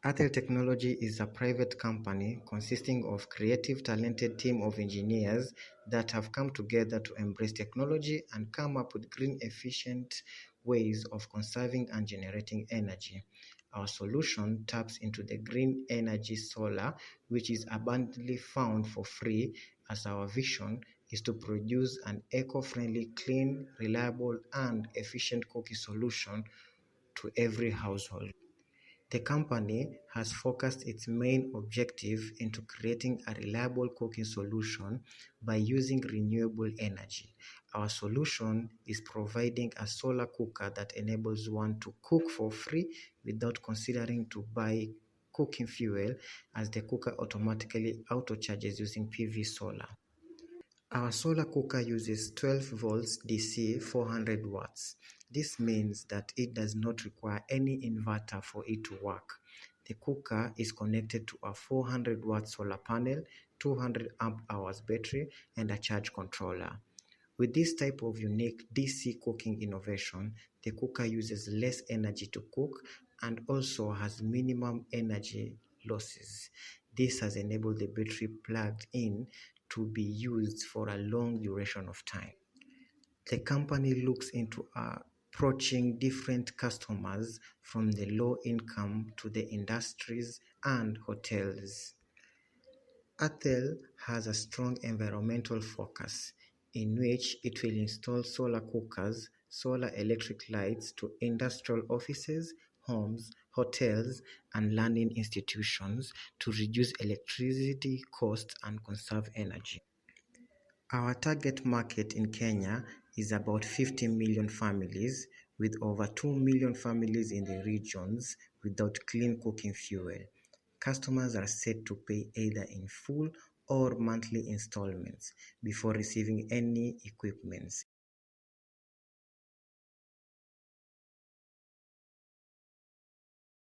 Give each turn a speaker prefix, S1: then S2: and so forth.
S1: Athel Technology is a private company consisting of creative, talented team of engineers that have come together to embrace technology and come up with green, efficient ways of conserving and generating energy. Our solution taps into the green energy solar, which is abundantly found for free, as our vision is to produce an eco-friendly, clean, reliable, and efficient cooking solution to every household. The company has focused its main objective into creating a reliable cooking solution by using renewable energy. Our solution is providing a solar cooker that enables one to cook for free without considering to buy cooking fuel, as the cooker automatically auto-charges using PV solar. Our solar cooker uses 12 volts DC 400 watts. This means that it does not require any inverter for it to work. The cooker is connected to a 400 watt solar panel, 200 amp hours battery, and a charge controller. With this type of unique DC cooking innovation, the cooker uses less energy to cook and also has minimum energy losses. This has enabled the battery plugged in to be used for a long duration of time. The company looks into approaching different customers from the low income to the industries and hotels. Athel has a strong environmental focus, in which it will install solar cookers, solar electric lights to industrial offices, homes, hotels, and learning institutions to reduce electricity costs and conserve energy. Our target market in Kenya is about 50 million families, with over 2 million families in the regions without clean cooking fuel. Customers are set to pay either in full or monthly installments before receiving any equipment.